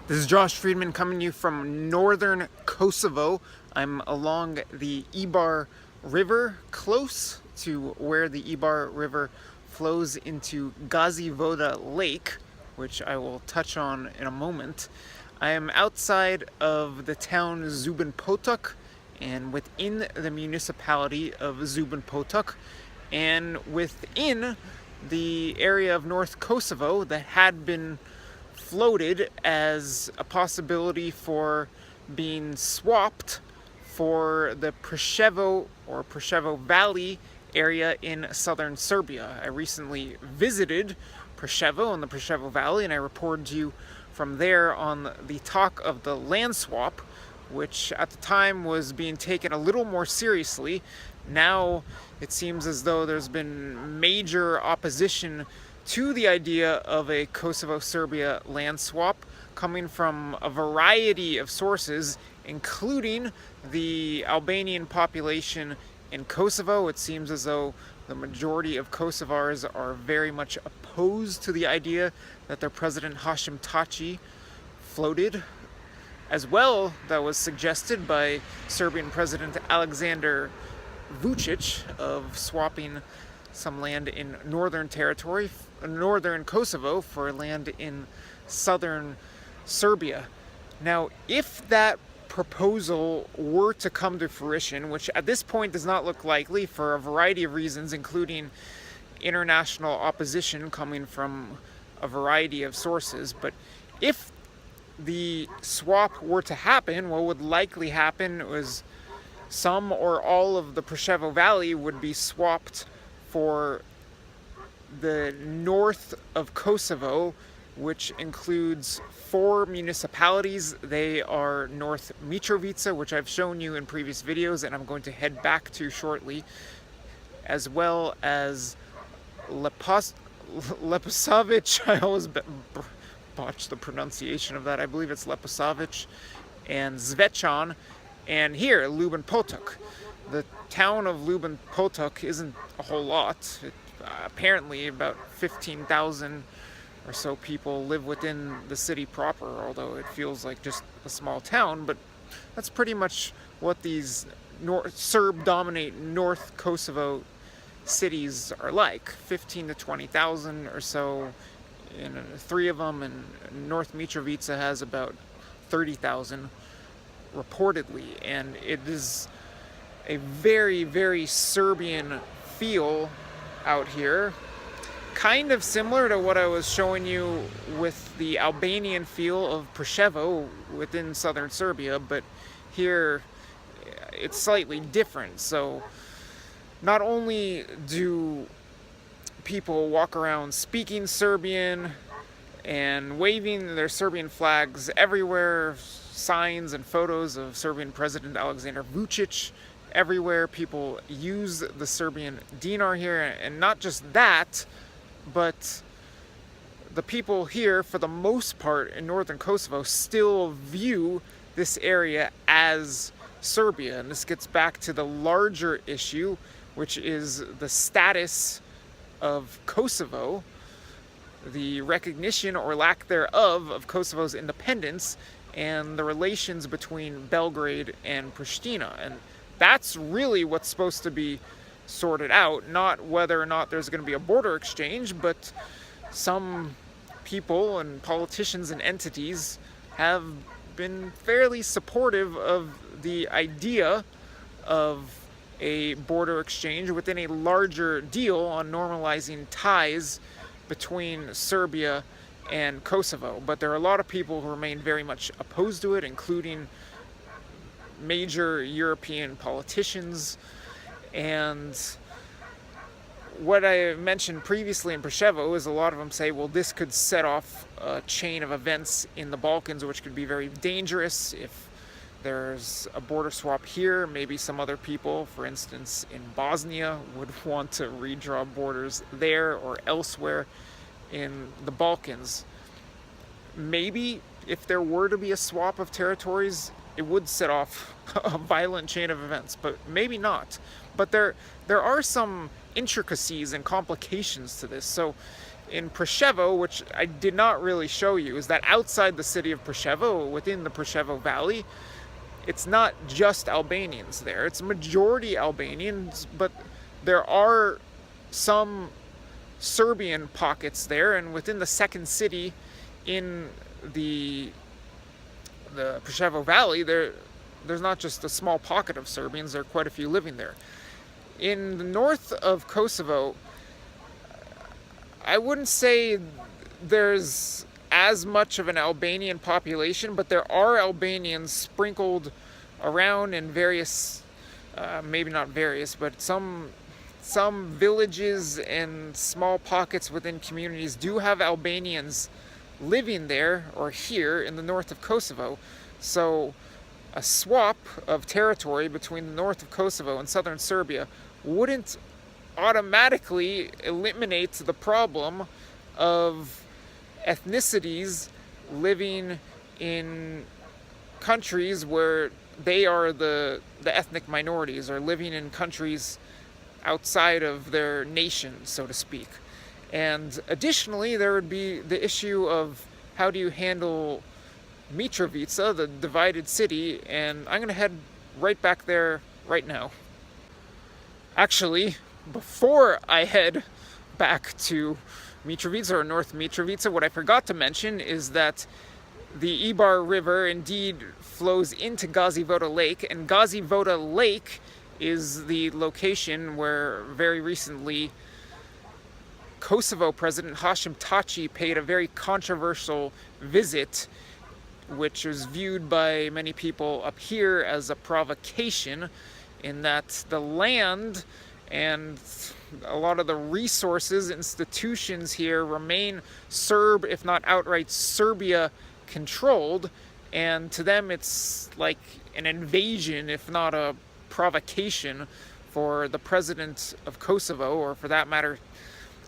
This is Josh Friedman coming to you from Northern Kosovo. I'm along the Ibar River, close to where the Ibar River flows into Gazivoda Lake, which I will touch on in a moment. I am outside of the town Zubin Potok and within the municipality of Zubin Potok and within the area of North Kosovo that had been floated as a possibility for being swapped for the Preševo or Preševo Valley area in southern Serbia. I recently visited Preševo and the Preševo Valley, and I reported to you from there on the talk of the land swap, which at the time was being taken a little more seriously. Now it seems as though there's been major opposition to the idea of a Kosovo-Serbia land swap coming from a variety of sources, including the Albanian population in Kosovo. It seems as though the majority of Kosovars are very much opposed to the idea that their president Hashim Taci floated. As well, that was suggested by Serbian President Aleksandar Vučić of swapping some land in northern Kosovo for land in southern Serbia. Now, if that proposal were to come to fruition, which at this point does not look likely for a variety of reasons, including international opposition coming from a variety of sources, but if the swap were to happen, what would likely happen was some or all of the Preševo Valley would be swapped for the north of Kosovo, which includes 4 municipalities. They are North Mitrovica, which I've shown you in previous videos and I'm going to head back to shortly, as well as Leposavić. I always botch the pronunciation of that. I believe it's Leposavić, and Zvečan, and here, Zubin Potok. The town of Zubin Potok isn't a whole lot. Apparently about 15,000 or so people live within the city proper, although it feels like just a small town, but that's pretty much what these Serb-dominated North Kosovo cities are like. 15 to 20,000 or so in 3 of them, and North Mitrovica has about 30,000 reportedly, and it is a very, very Serbian feel out here, kind of similar to what I was showing you with the Albanian feel of Preševo within southern Serbia, but here it's slightly different. So not only do people walk around speaking Serbian and waving their Serbian flags everywhere, signs and photos of Serbian President Aleksandar Vučić everywhere. People use the Serbian dinar here, and not just that, but the people here, for the most part in northern Kosovo, still view this area as Serbia. And this gets back to the larger issue, which is the status of Kosovo, the recognition or lack thereof of Kosovo's independence, and the relations between Belgrade and Pristina. And that's really what's supposed to be sorted out, not whether or not there's going to be a border exchange, but some people and politicians and entities have been fairly supportive of the idea of a border exchange within a larger deal on normalizing ties between Serbia and Kosovo. But there are a lot of people who remain very much opposed to it, including major European politicians. And what I mentioned previously in Preševo is a lot of them say, well, this could set off a chain of events in the Balkans, which could be very dangerous. If there's a border swap here, maybe some other people, for instance in Bosnia, would want to redraw borders there or elsewhere in the Balkans. Maybe if there were to be a swap of territories, it would set off a violent chain of events, but maybe not. But there are some intricacies and complications to this. So in Preševo, which I did not really show you, is that outside the city of Preševo, within the Preševo Valley, it's not just Albanians there. It's majority Albanians, but there are some Serbian pockets there, and within the second city in the Preševo Valley, there's not just a small pocket of Serbians, there are quite a few living there. In the north of Kosovo, I wouldn't say there's as much of an Albanian population, but there are Albanians sprinkled around in various, maybe not various, but some villages and small pockets within communities do have Albanians living there or here in the north of Kosovo. So a swap of territory between the north of Kosovo and southern Serbia wouldn't automatically eliminate the problem of ethnicities living in countries where they are the ethnic minorities, or living in countries outside of their nation, so to speak. And additionally, there would be the issue of how do you handle Mitrovica, the divided city, and I'm going to head right back there right now. Actually, before I head back to Mitrovica or North Mitrovica, what I forgot to mention is that the Ibar River indeed flows into Gazivoda Lake, and Gazivoda Lake is the location where very recently Kosovo President Hashim Taci paid a very controversial visit, which was viewed by many people up here as a provocation, in that the land and a lot of the resources, institutions here remain Serb, if not outright Serbia controlled, and to them it's like an invasion, if not a provocation, for the president of Kosovo, or for that matter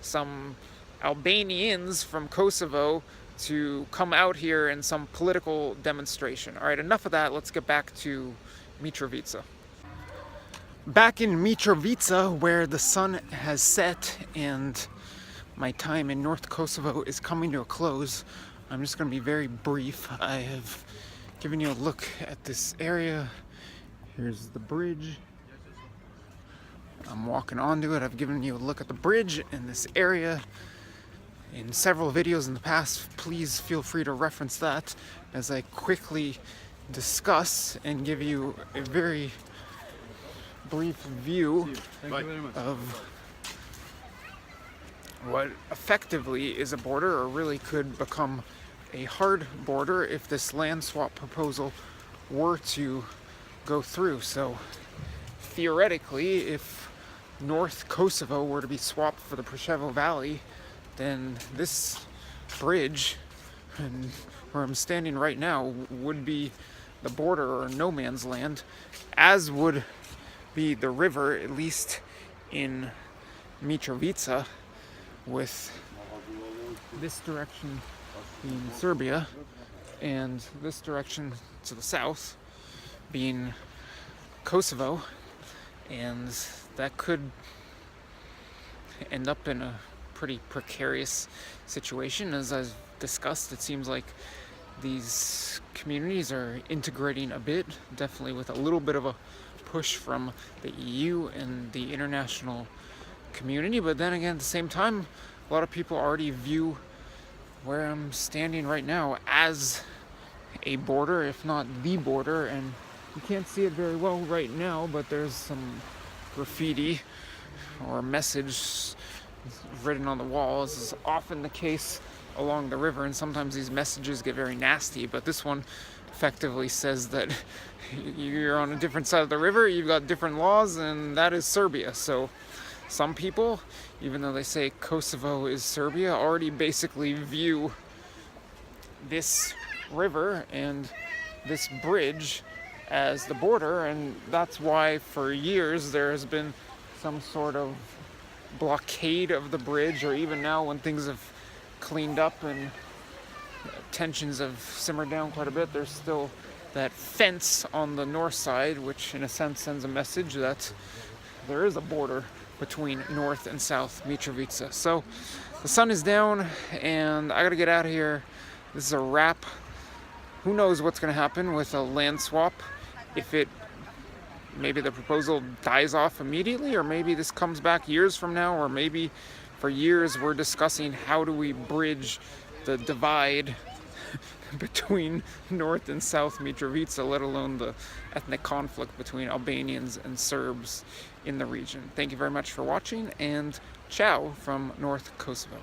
some Albanians from Kosovo, to come out here in some political demonstration. All right, enough of that. Let's get back to Mitrovica. Back in Mitrovica, where the sun has set and my time in North Kosovo is coming to a close, I'm just going to be very brief. I have given you a look at this area. Here's the bridge. I'm walking onto it. I've given you a look at the bridge in this area in several videos in the past. Please feel free to reference that as I quickly discuss and give you a very brief view of what effectively is a border, or really could become a hard border if this land swap proposal were to go through. So theoretically, if North Kosovo were to be swapped for the Preševo Valley, then this bridge, and where I'm standing right now, would be the border, or no man's land, as would be the river, at least in Mitrovica, with this direction being Serbia and this direction to the south being Kosovo, and that could end up in a pretty precarious situation. As I've discussed, it seems like these communities are integrating a bit, definitely with a little bit of a push from the EU and the international community, but then again, at the same time, a lot of people already view where I'm standing right now as a border, if not the border, and you can't see it very well right now, but there's some graffiti or a message written on the wall, as is often the case along the river, and sometimes these messages get very nasty, but this one effectively says that you're on a different side of the river, you've got different laws, and that is Serbia. So some people, even though they say Kosovo is Serbia, already basically view this river and this bridge as the border, and that's why for years there has been some sort of blockade of the bridge, or even now when things have cleaned up and tensions have simmered down quite a bit, there's still that fence on the north side, which in a sense sends a message that there is a border between North and South Mitrovica. So The sun is down, and I gotta get out of here. This is a wrap. Who knows what's gonna happen with a land swap? If maybe the proposal dies off immediately, or maybe this comes back years from now, or maybe for years we're discussing how do we bridge the divide between North and South Mitrovica, let alone the ethnic conflict between Albanians and Serbs in the region. Thank you very much for watching, and ciao from North Kosovo.